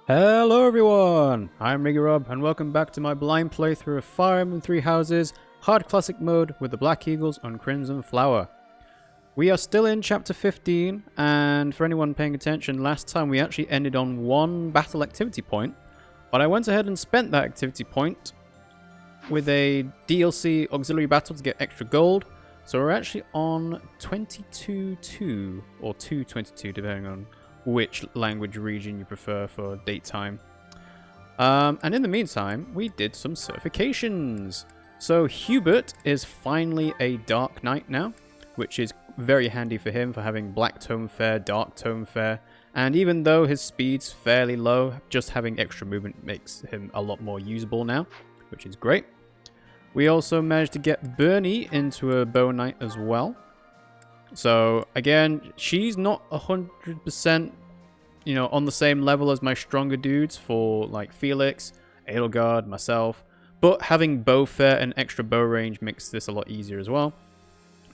Hello everyone, I'm RiggyRob and welcome back to my blind playthrough of Fire Emblem Three Houses Hard Classic Mode with the Black Eagles on Crimson Flower. We are still in Chapter 15, and for anyone paying attention, last time we actually ended on one battle activity point, but I went ahead and spent that activity point with a DLC auxiliary battle to get extra gold, so we're actually on 22-2, or 222 depending on which language region you prefer for date time. And in the meantime, we did some certifications. So Hubert is finally a Dark Knight now, which is very handy for him for having Black Tome Fair, Dark Tome Fair, and even though his speed's fairly low, just having extra movement makes him a lot more usable now, which is great. We also managed to get Bernie into a Bow Knight as well. So again, she's not 100%, on the same level as my stronger dudes for like Felix, Edelgard, myself. But having bow fair and extra bow range makes this a lot easier as well.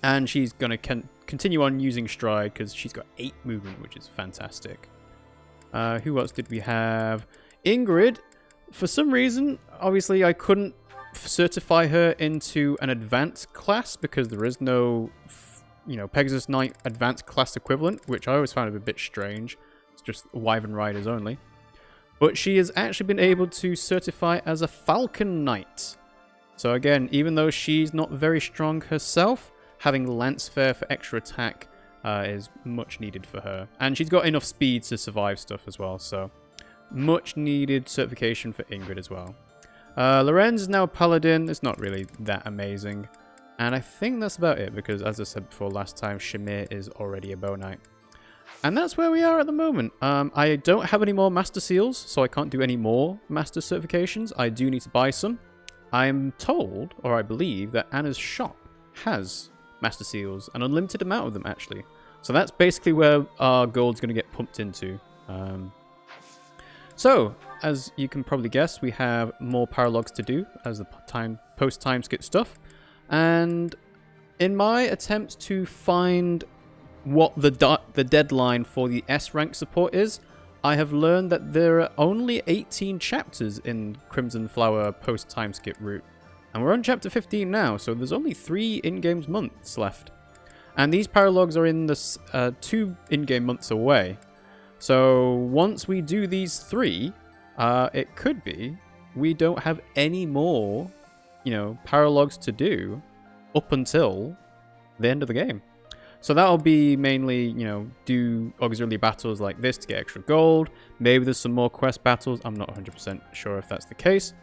And she's going to continue on using Stride because she's got 8 movement, which is fantastic. Who else did we have? Ingrid. For some reason, obviously I couldn't certify her into an advanced class because there is no Pegasus Knight advanced class equivalent, which I always found a bit strange. It's just Wyvern Riders only. But she has actually been able to certify as a Falcon Knight. So again, even though she's not very strong herself, having Lance Fair for extra attack is much needed for her. And she's got enough speed to survive stuff as well, so much needed certification for Ingrid as well. Lorenz is now a Paladin. It's not really that amazing. And I think that's about it, because as I said before last time, Shamir is already a Bow Knight. And that's where we are at the moment. I don't have any more Master Seals, so I can't do any more Master certifications. I do need to buy some. I'm told, or I believe, that Anna's shop has Master Seals, an unlimited amount of them actually. So that's basically where our gold's going to get pumped into. So, as you can probably guess, we have more paralogs to do as the post-time skip stuff. And in my attempts to find what the deadline for the S rank support is, I have learned that there are only 18 chapters in Crimson Flower post-time skip route. And we're on chapter 15 now, so there's only 3 in-game months left. And these paralogs are in this 2 in-game months away. So once we do these 3, it could be we don't have any more paralogs to do up until the end of the game. So that'll be mainly, do auxiliary battles like this to get extra gold. Maybe there's some more quest battles. I'm not 100% sure if that's the case.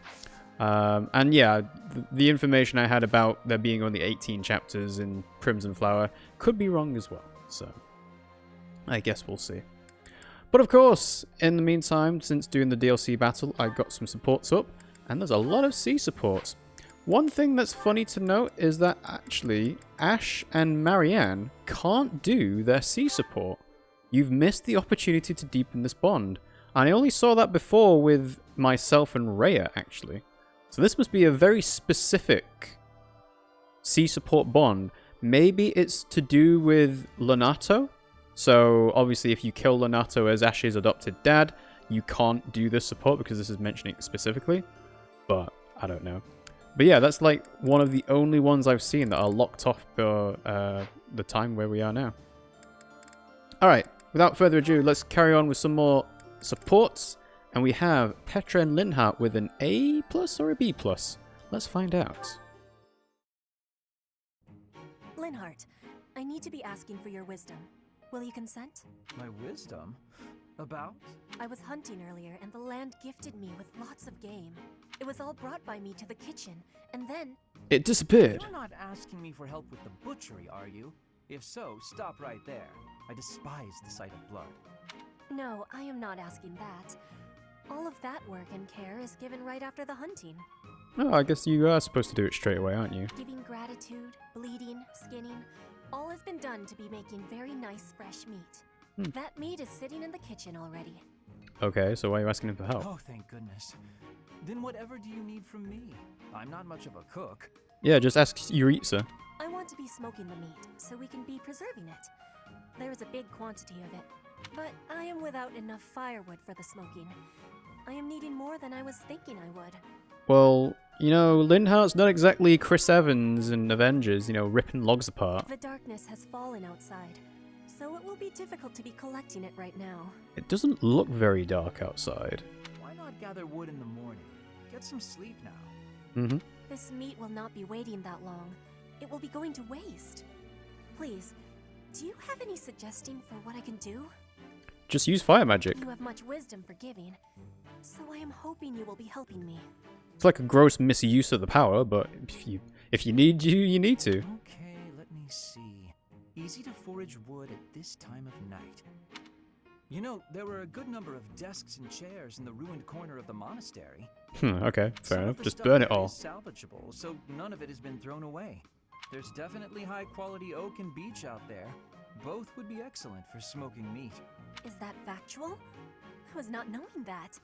And yeah, the information I had about there being only 18 chapters in Crimson Flower could be wrong as well. So I guess we'll see. But of course, in the meantime, since doing the DLC battle, I got some supports up. And there's a lot of C supports. One thing that's funny to note is that actually Ash and Marianne can't do their C support. You've missed the opportunity to deepen this bond. And I only saw that before with myself and Rhea actually. So this must be a very specific C support bond. Maybe it's to do with Leonardo. So obviously if you kill Leonardo as Ash's adopted dad, you can't do this support because this is mentioning it specifically. But I don't know. But yeah, that's like one of the only ones I've seen that are locked off for the time where we are now. Alright, without further ado, let's carry on with some more supports. And we have Petra and Linhardt with an A+ or a B+. Let's find out. Linhardt, I need to be asking for your wisdom. Will you consent? My wisdom? About? I was hunting earlier and the land gifted me with lots of game. It was all brought by me to the kitchen, and then... It disappeared. You're not asking me for help with the butchery, are you? If so, stop right there. I despise the sight of blood. No, I am not asking that. All of that work and care is given right after the hunting. Oh, I guess you are supposed to do it straight away, aren't you? Giving gratitude, bleeding, skinning, all has been done to be making very nice fresh meat. That meat is sitting in the kitchen already. Okay, so why are you asking him for help? Oh, thank goodness. Then whatever do you need from me? I'm not much of a cook. Yeah, just ask Yuritsa. I want to be smoking the meat, so we can be preserving it. There is a big quantity of it, but I am without enough firewood for the smoking. I am needing more than I was thinking I would. Well, you know, Linhardt's not exactly Chris Evans in Avengers, you know, ripping logs apart. The darkness has fallen outside, so it will be difficult to be collecting it right now. It doesn't look very dark outside. Why not gather wood in the morning? Get some sleep now. Mm-hmm. This meat will not be waiting that long. It will be going to waste. Please, do you have any suggestion for what I can do? Just use fire magic. You have much wisdom for giving, so I am hoping you will be helping me. It's like a gross misuse of the power, but if you need to, you need to. Okay, let me see. Easy to forage wood at this time of night. You know, there were a good number of desks and chairs in the ruined corner of the monastery. Okay, fair Some of enough. the Just stuff burn it there all. is salvageable, so none of it has been thrown away. There's definitely high-quality oak and beech out there. Both would be excellent for smoking meat. Is that factual? I was not knowing that.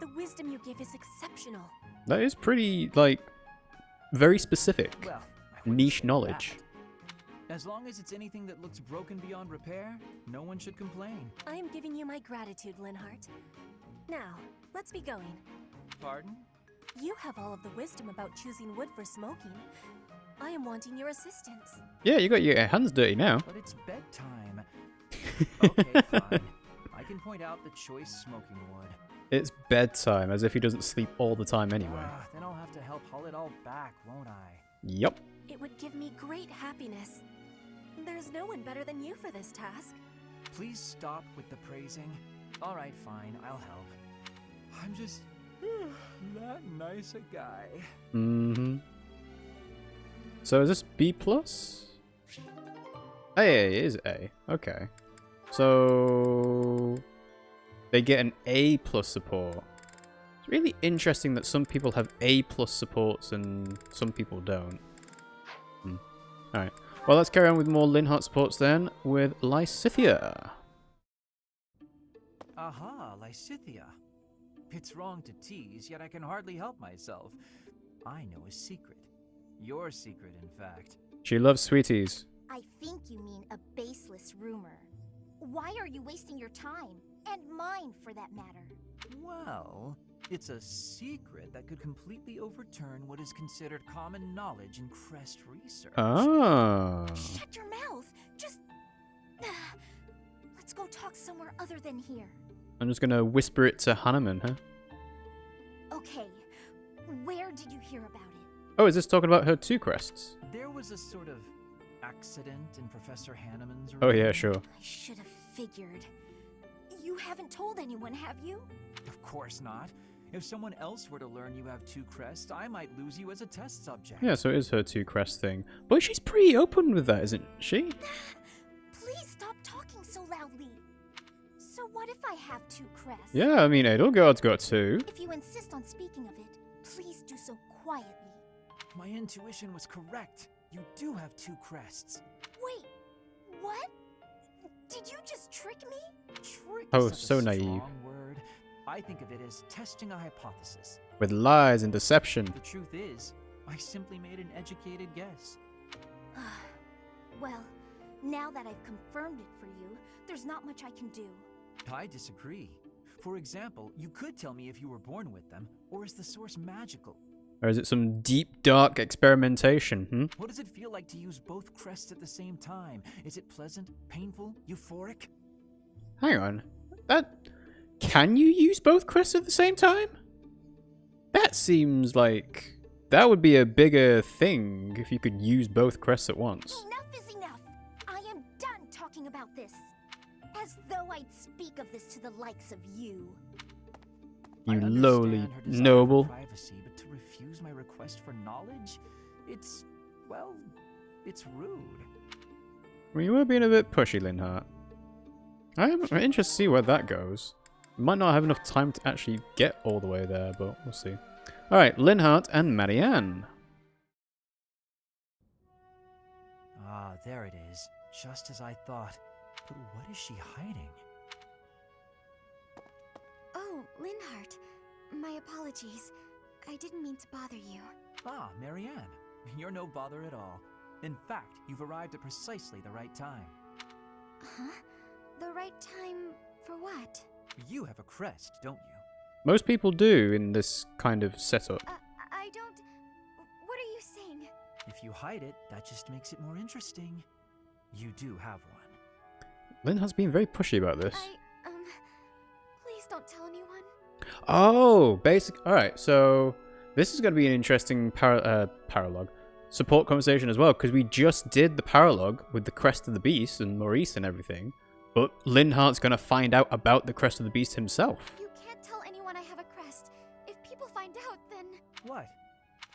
The wisdom you give is exceptional. That is pretty, like, very specific. Well, I wouldn't Niche say knowledge. that. As long as it's anything that looks broken beyond repair, no one should complain. I am giving you my gratitude, Linhardt. Now, let's be going. Pardon? You have all of the wisdom about choosing wood for smoking. I am wanting your assistance. Yeah, you got your hands dirty now. But it's bedtime. Okay, fine. I can point out the choice smoking wood. It's bedtime, as if he doesn't sleep all the time anyway. Then I'll have to help haul it all back, won't I? Yup. It would give me great happiness. There's no one better than you for this task. Please stop with the praising. Alright, fine, I'll help. I'm just that nice a guy. Mm-hmm. So is this B+? Oh, yeah, it is A. Okay. So they get an A+ support. It's really interesting that some people have A+ supports and some people don't. Alright. Well, let's carry on with more Linhardt supports then with Lysithia. Aha, Lysithia. It's wrong to tease, yet I can hardly help myself. I know a secret. Your secret, in fact. She loves sweeties. I think you mean a baseless rumor. Why are you wasting your time? And mine, for that matter. Well, it's a secret that could completely overturn what is considered common knowledge in Crest research. Ah. Shut your mouth! Just... Let's go talk somewhere other than here. I'm just gonna whisper it to Hanneman, huh? Okay, where did you hear about it? Oh, is this talking about her two crests? There was a sort of accident in Professor Hanneman's room. Oh yeah, sure. I should have figured. You haven't told anyone, have you? Of course not. If someone else were to learn you have two crests, I might lose you as a test subject. Yeah, so it is her two crest thing. But she's pretty open with that, isn't she? Please stop talking so loudly. So what if I have two crests? Yeah, I mean, Edelgard's got two. If you insist on speaking of it, please do so quietly. My intuition was correct. You do have two crests. Wait, what? Did you just trick me? Trick Oh, is such so a naive. strong word. I think of it as testing a hypothesis. With lies and deception. The truth is, I simply made an educated guess. Well, now that I've confirmed it for you, there's not much I can do. I disagree. For example, you could tell me if you were born with them, or is the source magical? Or is it some deep, dark experimentation, What does it feel like to use both crests at the same time? Is it pleasant, painful, euphoric? Hang on. Can you use both crests at the same time? That seems like... That would be a bigger thing if you could use both crests at once. Enough is enough! I am done talking about this. As though I'd speak of this to the likes of you. You I understand lowly her desire noble. for privacy, but to refuse my request for knowledge? It's rude. Well, you were being a bit pushy, Linhardt. I'm interested to see where that goes. Might not have enough time to actually get all the way there, but we'll see. Alright, Linhardt and Marianne. Ah, there it is. Just as I thought. But what is she hiding? Oh, Linhardt. My apologies. I didn't mean to bother you. Ah, Marianne. You're no bother at all. In fact, you've arrived at precisely the right time. Huh? The right time for what? You have a crest, don't you? Most people do in this kind of setup. I don't... What are you saying? If you hide it, that just makes it more interesting. You do have one. Lynn has been very pushy about this. Please don't tell anyone. Oh, Alright, so this is going to be an interesting paralogue. Support conversation as well, because we just did the paralogue with the Crest of the Beast and Maurice and everything. But Linhardt's going to find out about the Crest of the Beast himself. You can't tell anyone I have a crest. If people find out, then... What?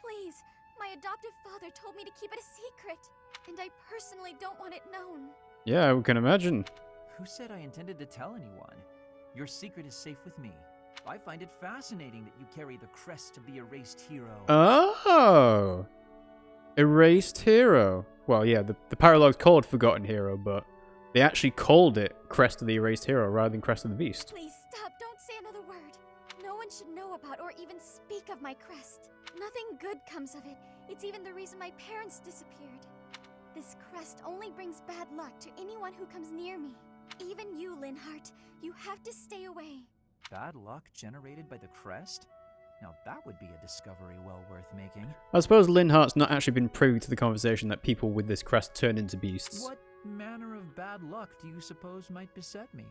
Please, my adoptive father told me to keep it a secret. And I personally don't want it known. Yeah, we can imagine. Who said I intended to tell anyone? Your secret is safe with me. I find it fascinating that you carry the crest of the erased hero. Oh! Erased hero. Well, yeah, the paralogue's called Forgotten Hero, but they actually called it Crest of the Erased Hero rather than Crest of the Beast. Please stop, don't say another word. No one should know about or even speak of my crest. Nothing good comes of it. It's even the reason my parents disappeared. This crest only brings bad luck to anyone who comes near me. Even you, Linhardt. You have to stay away. Bad luck generated by the crest? Now that would be a discovery well worth making. I suppose Linhardt's not actually been privy to the conversation that people with this crest turn into beasts. What manner of bad luck do you suppose might beset me?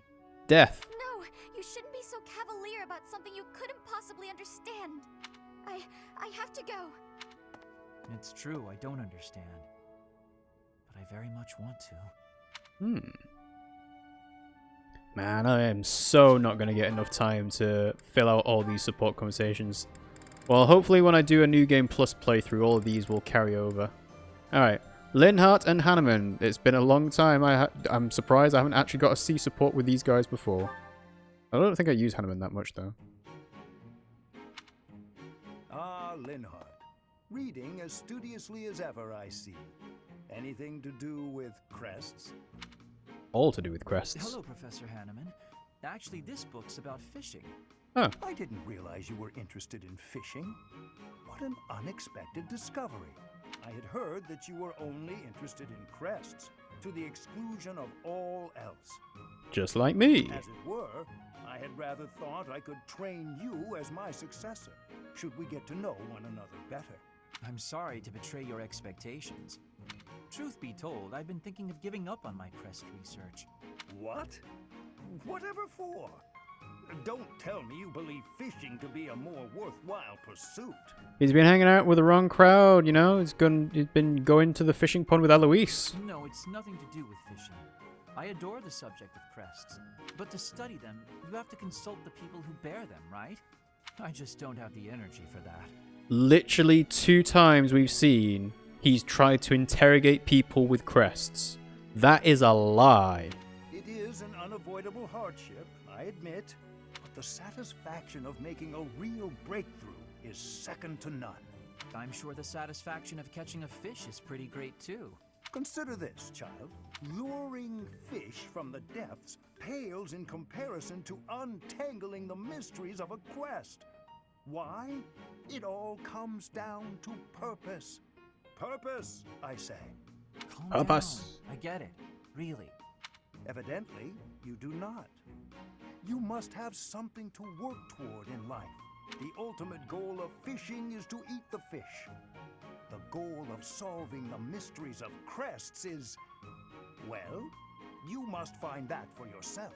Death. No, you shouldn't be so cavalier about something you couldn't possibly understand. I have to go. It's true, I don't understand. But I very much want to. Man, I am so not going to get enough time to fill out all these support conversations. Well, hopefully when I do a New Game Plus playthrough, all of these will carry over. Alright, Linhardt and Hanneman. It's been a long time. I'm surprised I haven't actually got to see support with these guys before. I don't think I use Hanneman that much, though. Ah, Linhardt. Reading as studiously as ever, I see. Anything to do with crests? All to do with crests. Hello, Professor Hanneman. Actually, this book's about fishing. Oh. I didn't realize you were interested in fishing. What an unexpected discovery. I had heard that you were only interested in crests, to the exclusion of all else. Just like me. As it were, I had rather thought I could train you as my successor, should we get to know one another better. I'm sorry to betray your expectations. Truth be told, I've been thinking of giving up on my crest research. What? Whatever for? Don't tell me you believe fishing to be a more worthwhile pursuit. He's been hanging out with the wrong crowd, you know? He's been going to the fishing pond with Eloise. No, it's nothing to do with fishing. I adore the subject of crests, but to study them, you have to consult the people who bear them, right? I just don't have the energy for that. Literally 2 times we've seen he's tried to interrogate people with crests. That is a lie. It is an unavoidable hardship, I admit, but the satisfaction of making a real breakthrough is second to none. I'm sure the satisfaction of catching a fish is pretty great too. Consider this, child. Luring fish from the depths pales in comparison to untangling the mysteries of a quest. Why? It all comes down to purpose. Purpose, I say. Calm Purpose. down. I get it. Really. Evidently, you do not. You must have something to work toward in life. The ultimate goal of fishing is to eat the fish. The goal of solving the mysteries of crests is, well, you must find that for yourself.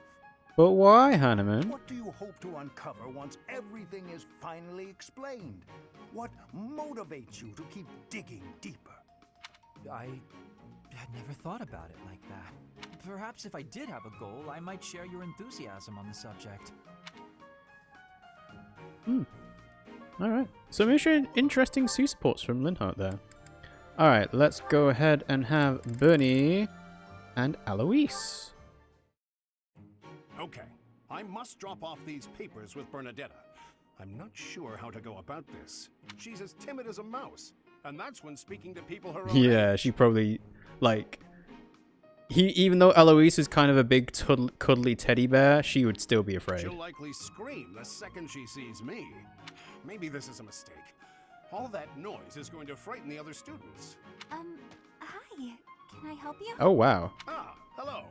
But why, Hanneman? What do you hope to uncover once everything is finally explained? What motivates you to keep digging deeper? I had never thought about it like that. Perhaps if I did have a goal, I might share your enthusiasm on the subject. Alright. Some interesting sea supports from Linhardt there. Alright, let's go ahead and have Bernie and Eloise. Okay, I must drop off these papers with Bernadetta. I'm not sure how to go about this. She's as timid as a mouse, and that's when speaking to people her own Yeah, age. she probably, like... Even though Eloise is kind of a big cuddly teddy bear, she would still be afraid. She'll likely scream the second she sees me. Maybe this is a mistake. All that noise is going to frighten the other students. Hi. Can I help you? Oh, wow. Ah, hello.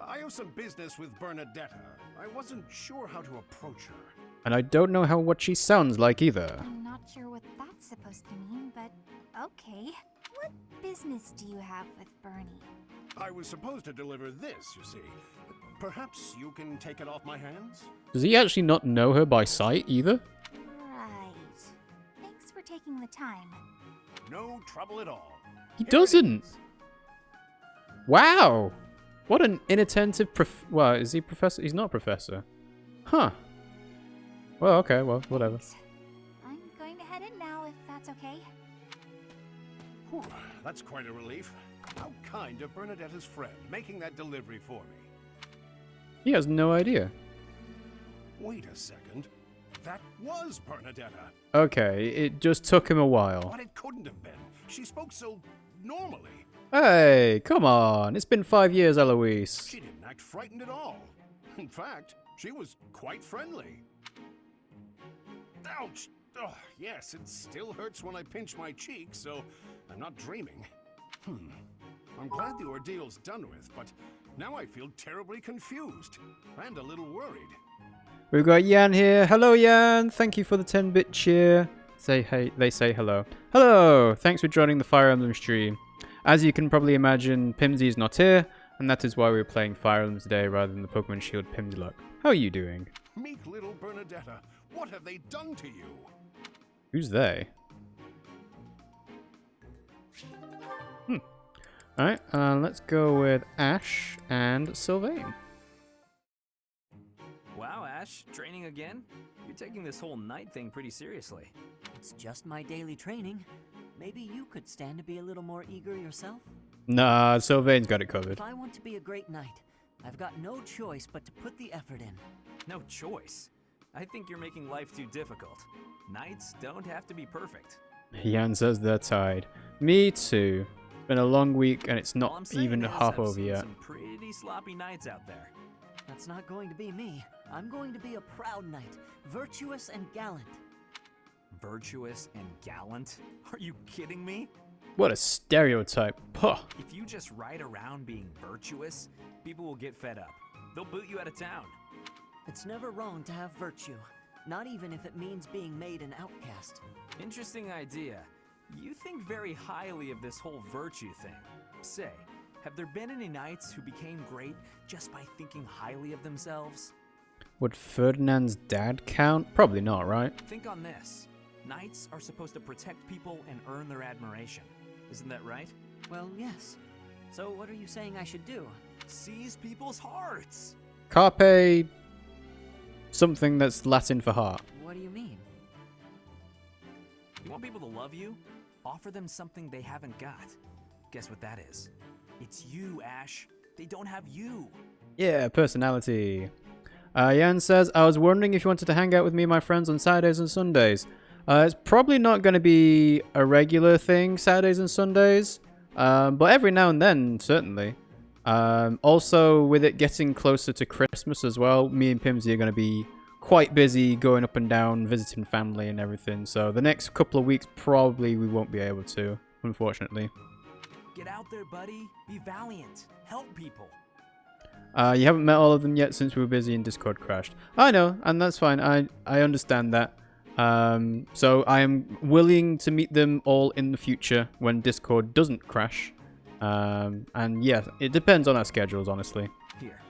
I have some business with Bernadetta. I wasn't sure how to approach her. And I don't know what she sounds like either. I'm not sure what that's supposed to mean, but okay. What business do you have with Bernie? I was supposed to deliver this, you see. Perhaps you can take it off my hands? Does he actually not know her by sight either? Right. Thanks for taking the time. No trouble at all. He Here it doesn't. is. Wow. What an inattentive well, is he professor? He's not professor. Huh. Well, okay, well, whatever. Thanks. I'm going to head in now if that's okay. Whew, that's quite a relief. How kind of Bernadetta's friend, making that delivery for me. He has no idea. Wait a second. That was Bernadetta. Okay, it just took him a while. But it couldn't have been. She spoke so normally. Hey, come on. It's been 5 years, Eloise. She didn't act frightened at all. In fact, she was quite friendly. Ouch! Oh, yes, it still hurts when I pinch my cheek, so I'm not dreaming. I'm glad the ordeal's done with, but now I feel terribly confused and a little worried. We've got Yan here. Hello, Yan. Thank you for the 10-bit cheer. Say hey. They say hello. Hello. Thanks for joining the Fire Emblem stream. As you can probably imagine, Pimmsy is not here, and that is why we're playing Fire Emblem today rather than the Pokemon Shield Pimmsy Luck. How are you doing? Meek little Bernadetta, what have they done to you? Who's they? Alright, let's go with Ash and Sylvain. Wow, Ash, training again? You're taking this whole knight thing pretty seriously. It's just my daily training. Maybe you could stand to be a little more eager yourself? Nah, Sylvain's got it covered. If I want to be a great knight, I've got no choice but to put the effort in. No choice. I think you're making life too difficult. Knights don't have to be perfect. Yan says they're tired. Me too. It's been a long week and it's All I'm not saying even is half I've over seen yet. some pretty sloppy knights out there. That's not going to be me. I'm going to be a proud knight, virtuous and gallant. Virtuous and gallant? Are you kidding me? What a stereotype. Puh. If you just ride around being virtuous, people will get fed up. They'll boot you out of town. It's never wrong to have virtue, not even if it means being made an outcast. Interesting idea. You think very highly of this whole virtue thing. Say, have there been any knights who became great just by thinking highly of themselves? Would Ferdinand's dad count? Probably not, right? Think on this. Knights are supposed to protect people and earn their admiration. Isn't that right? Well, yes. So what are you saying I should do? Seize people's hearts! Carpe... something that's Latin for heart. What do you mean? You want people to love you? Offer them something they haven't got. Guess what that is? It's you, Ash. They don't have you. Yeah, personality. Yan says, I was wondering if you wanted to hang out with me and my friends on Saturdays and Sundays. It's probably not going to be a regular thing, Saturdays and Sundays. But every now and then, certainly. Also, with it getting closer to Christmas as well, me and Pimmsy are going to be quite busy going up and down, visiting family and everything. So the next couple of weeks, probably we won't be able to, unfortunately. Get out there, buddy. Be valiant. Help people. You haven't met all of them yet since we were busy and Discord crashed. I know, and that's fine. I understand that. So I am willing to meet them all in the future when Discord doesn't crash. And yeah, it depends on our schedules, honestly. Here,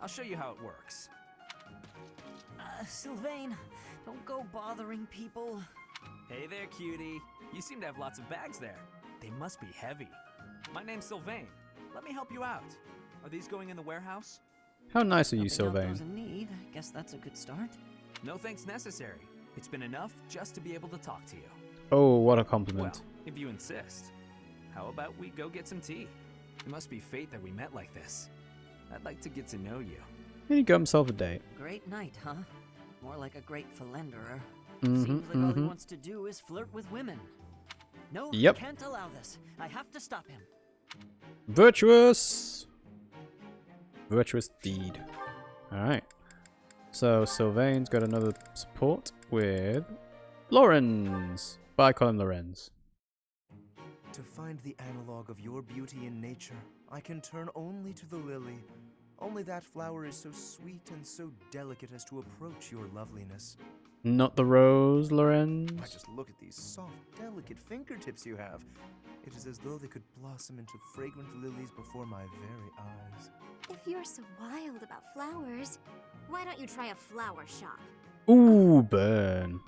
I'll show you how it works. Sylvain, don't go bothering people. Hey there, cutie. You seem to have lots of bags there. They must be heavy. My name's Sylvain. Let me help you out. Are these going in the warehouse? How nice of you, Nothing Sylvain. outgoes in need. I guess that's a good start. No thanks necessary. It's been enough just to be able to talk to you. Oh, what a Well, compliment. if you insist. How about we go get some tea? It must be fate that we met like this. I'd like to get to know you. And he got himself a date. Great knight, huh? More like a great philanderer. Mhm, Seems like all he mhm. wants to do is flirt with women. No, Yep. I can't allow this. I have to stop him. Virtuous! Virtuous deed. Alright. So Sylvain's got another support with Lorenz. But I call him Lorenz. To find the analog of your beauty in nature, I can turn only to the lily. Only that flower is so sweet and so delicate as to approach your loveliness. Not the rose, I Lorenz. just look at these soft, delicate fingertips you have. It is as though they could blossom into fragrant lilies before my very eyes. If you're so wild about flowers, why don't you try a flower shop? Ooh, burn.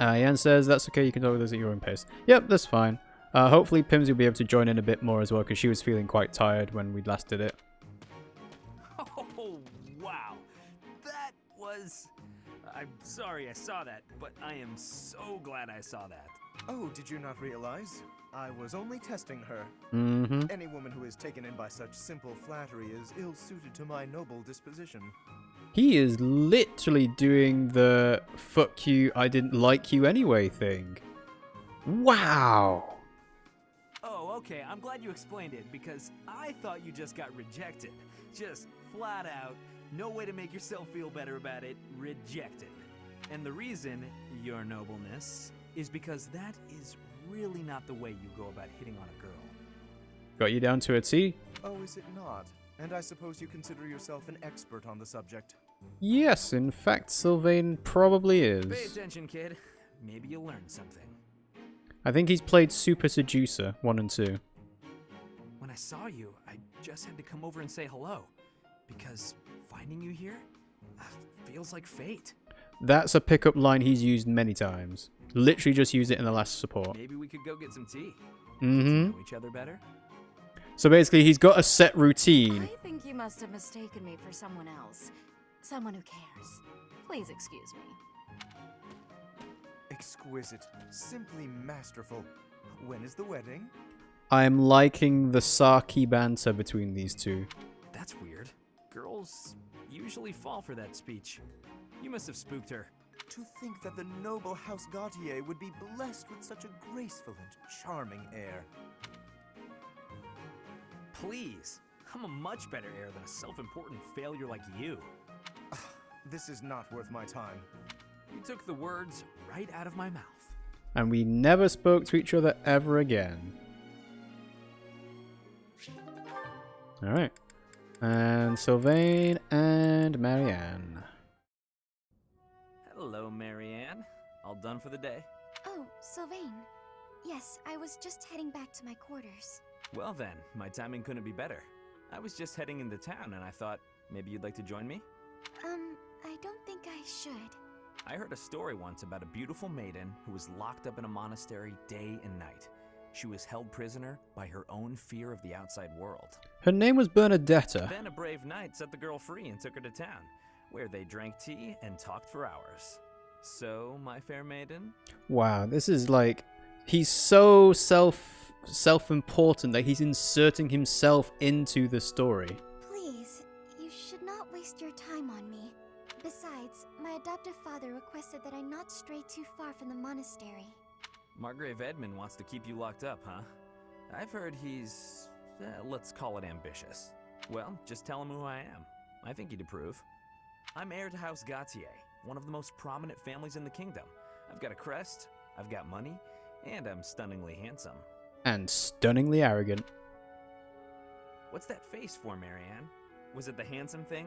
Yan says that's okay, you can talk this at your own pace. Yep, that's fine. Hopefully Pimmsy will be able to join in a bit more as well, because she was feeling quite tired when we last did it. Oh, wow. That was... I'm sorry I saw that, but I am so glad I saw that. Oh, did you not realize? I was only testing her. Mm-hmm. Any woman who is taken in by such simple flattery is ill-suited to my noble disposition. He is literally doing the fuck you, I didn't like you anyway thing. Wow. Oh, okay, I'm glad you explained it, because I thought you just got rejected. Just flat out, no way to make yourself feel better about it, rejected. And the reason, your nobleness, is because that is really not the way you go about hitting on a girl. Got you down to a T? Oh, is it not? And I suppose you consider yourself an expert on the subject. Yes, in fact, Sylvain probably Pay is. attention, kid. Maybe you'll learn something. I think he's played Super Seducer 1 and 2. When I saw you, I just had to come over and say hello. Because finding you here feels like fate. That's a pickup line he's used many times. Literally just used it in the last support. Maybe we could go get some tea. Mm-hmm. Know each other better? So basically, he's got a set routine. I think you must have mistaken me for someone else. Someone who cares. Please excuse me. Exquisite. Simply masterful. When is the wedding? I'm liking the Saki banter between these two. That's weird. Girls usually fall for that speech. You must have spooked her. To think that the noble House Gautier would be blessed with such a graceful and charming heir. Please. I'm a much better heir than a self-important failure like you. This is not worth my time. You took the words right out of my mouth. And we never spoke to each other ever again. Alright. And Sylvain and Marianne. Hello, Marianne. All done for the day? Oh, Sylvain. Yes, I was just heading back to my quarters. Well then, my timing couldn't be better. I was just heading into town and I thought maybe you'd like to join me? I don't think I should. I heard a story once about a beautiful maiden who was locked up in a monastery day and night. She was held prisoner by her own fear of the outside world. Her name was Bernadetta. Then a brave knight set the girl free and took her to town, where they drank tea and talked for hours. So, my fair maiden? Wow, this is like... He's so self-important that he's inserting himself into the story. Please, you should not waste your time on me. Besides, my adoptive father requested that I not stray too far from the monastery. Margrave Edmund wants to keep you locked up, huh? I've heard he's, let's call it ambitious. Well, just tell him who I am. I think he'd approve. I'm heir to House Gautier, one of the most prominent families in the kingdom. I've got a crest, I've got money, and I'm stunningly handsome. And stunningly arrogant. What's that face for, Marianne? Was it the handsome thing?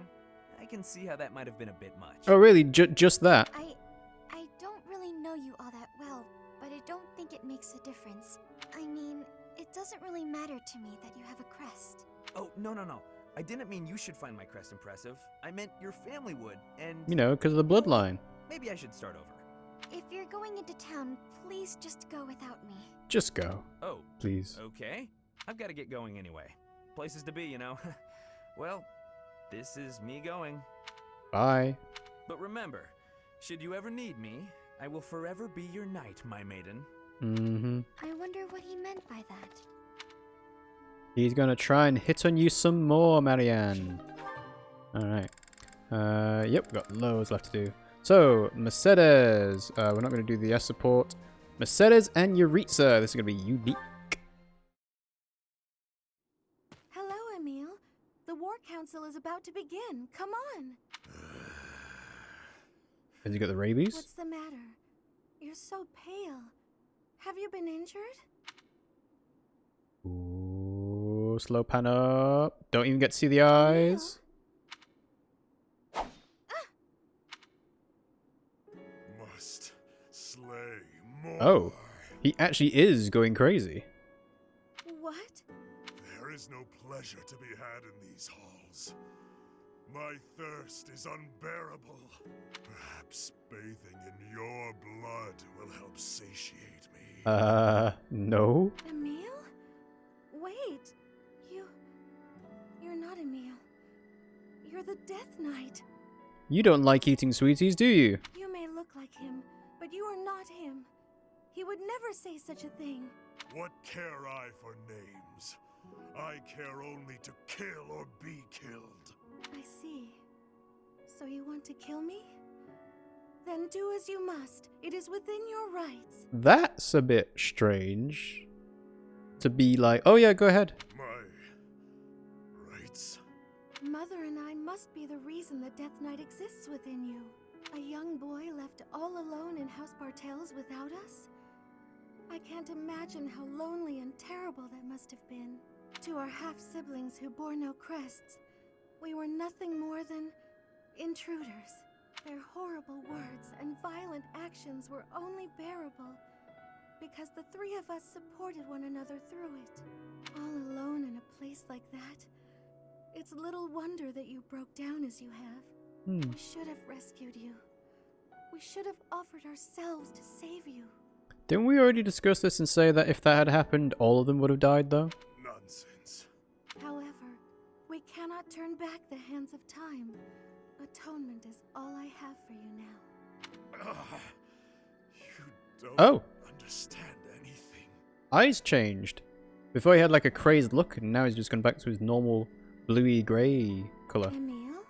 I can see how that might have been a bit much. Oh really? Just that? I don't really know you all that well, but I don't think it makes a difference. I mean, it doesn't really matter to me that you have a crest. Oh, no. I didn't mean you should find my crest impressive. I meant your family would, and... You know, because of the bloodline. Maybe I should start over. If you're going into town, please just go without me. Just go. Oh. Please. Okay. I've got to get going anyway. Places to be, you know. Well, this is me going. Bye. But remember, should you ever need me, I will forever be your knight, my maiden. Mm-hmm. I wonder what he meant by that. He's gonna try and hit on you some more, Marianne. Alright. Yep, we've got loads left to do. So, Mercedes. We're not gonna do the S support. Mercedes and Yuritsa. This is gonna be unique. Hello, Emile. The War Council is about to begin. Come on. Has he got the rabies? What's the matter? You're so pale. Have you been injured? Ooh, slow pan up. Don't even get to see the eyes. must slay more. Oh, he actually is going crazy. What? There is no pleasure to be had in these halls. My thirst is unbearable. Perhaps bathing in your blood will help satiate me. No. Emil? Wait. You're not Emil. You're the Death Knight. You don't like eating sweeties, do you? You may look like him, but you are not him. He would never say such a thing. What care I for names? I care only to kill or be killed. I see. So you want to kill me? Then do as you must. It is within your rights. That's a bit strange. To be like, oh yeah, go ahead. My rights? Mother and I must be the reason the Death Knight exists within you. A young boy left all alone in House Bartels without us? I can't imagine how lonely and terrible that must have been. To our half-siblings who bore no crests, we were nothing more than intruders. Their horrible words and violent actions were only bearable because the three of us supported one another through it. All alone in a place like that, it's little wonder that you broke down as you have. We should have rescued you. We should have offered ourselves to save you. Didn't we already discuss this and say that if that had happened, all of them would have died, though? Nonsense. However, we cannot turn back the hands of time. Atonement is all I have for you now. You Oh. don't understand anything. Eyes changed. Before he had like a crazed look, and now he's just gone back to his normal bluey grey colour. Emil?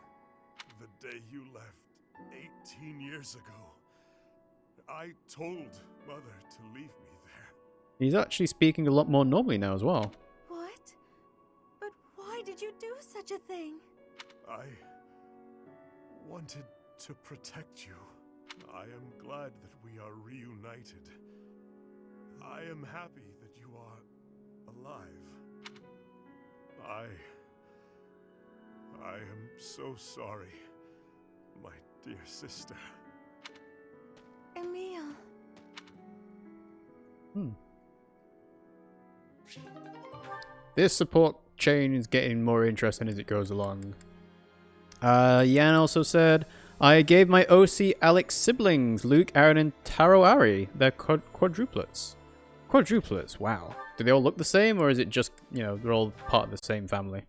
The day you left 18 years ago, I told Mother to leave me there. He's actually speaking a lot more normally now as well. What? But why did you do such a thing? I wanted to protect you. I am glad that we are reunited. I am happy that you are alive. I am so sorry, my dear sister. Emil. This support chain is getting more interesting as it goes along. Yan also said, I gave my OC Alex siblings, Luke, Aaron, and Taro Ari. They're quadruplets. Quadruplets, wow. Do they all look the same, or is it just, you know, they're all part of the same family?